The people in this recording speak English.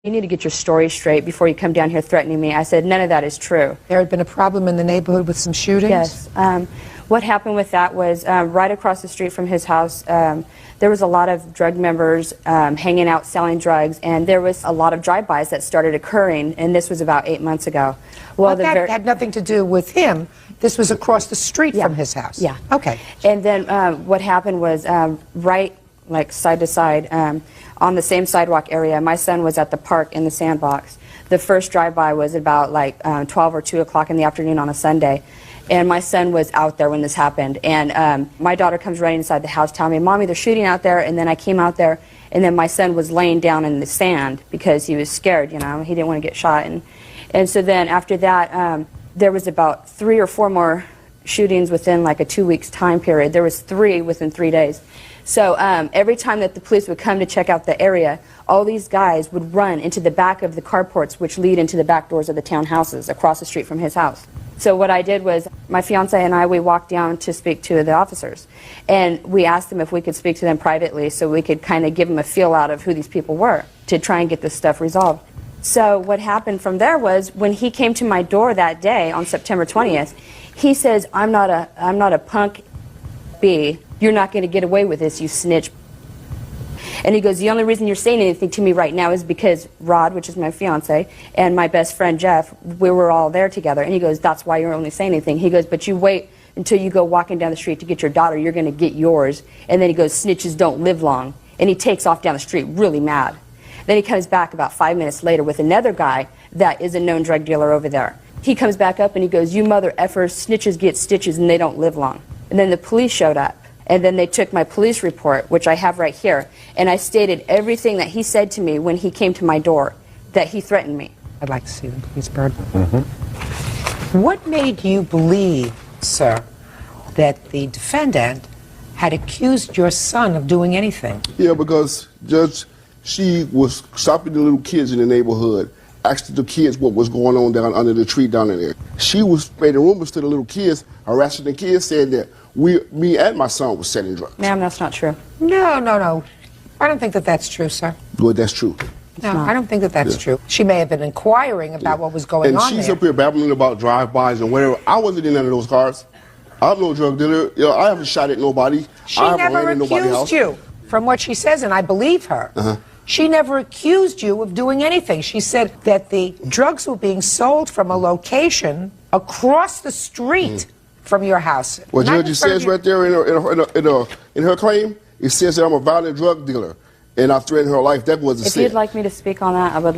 You need to get your story straight before you come down here threatening me. I said, none of that is true. There had been a problem in the neighborhood with some shootings? Yes. What happened with that was right across the street from his house, there was a lot of drug members hanging out selling drugs, and there was a lot of drive-bys that started occurring, and this was about 8 months ago. Well, that had nothing to do with him. This was across the street from his house. Yeah. Okay. And then what happened was right, like side to side, on the same sidewalk area, my son was at the park in the sandbox. The first drive-by was about like 12 or 2 o'clock in the afternoon on a Sunday. And my son was out there when this happened. And my daughter comes running inside the house telling me, Mommy, they're shooting out there. And then I came out there, and then my son was laying down in the sand because he was scared, you know. He didn't want to get shot. And so then after that, there was about 3 or 4 more shootings within like a 2 weeks time period. There was 3 within 3 days. So every time that the police would come to check out the area, all these guys would run into the back of the carports which lead into the back doors of the townhouses across the street from his house. So what I did was, my fiance and I, we walked down to speak to the officers. And we asked them if we could speak to them privately so we could kind of give them a feel out of who these people were to try and get this stuff resolved. So what happened from there was, when he came to my door that day on September 20th, he says, I'm not a punk B. You're not going to get away with this, you snitch. And he goes, the only reason you're saying anything to me right now is because Rod, which is my fiance, and my best friend Jeff, we were all there together. And he goes, that's why you're only saying anything. He goes, but you wait until you go walking down the street to get your daughter, you're going to get yours. And then he goes, snitches don't live long. And he takes off down the street really mad. Then he comes back about 5 minutes later with another guy that is a known drug dealer over there. He comes back up and he goes, you mother effers, snitches get stitches and they don't live long. And then the police showed up. And then they took my police report, which I have right here, and I stated everything that he said to me when he came to my door, that he threatened me. I'd like to see them, please, Bird. What made you believe, sir, that the defendant had accused your son of doing anything? Yeah, because, Judge, she was stopping the little kids in the neighborhood, asking the kids what was going on down under the tree down there. She was spreading rumors to the little kids, harassing the kids, saying that me and my son was selling drugs. Ma'am, that's not true. No. I don't think that that's true, sir. Well, that's true. No, I don't think that that's true. She may have been inquiring about what was going on And she's there. up here babbling about drive-bys and whatever. I wasn't in none of those cars. I'm no drug dealer. You know, I haven't shot at nobody. She I haven't never ran in nobody's accused house. you, from what she says, and I believe her. She never accused you of doing anything. She said that the drugs were being sold from a location across the street from your house. Well, Judge, it says right there in her claim, it says that I'm a violent drug dealer, and I threatened her life. That was a sin. If you'd like me to speak on that, I would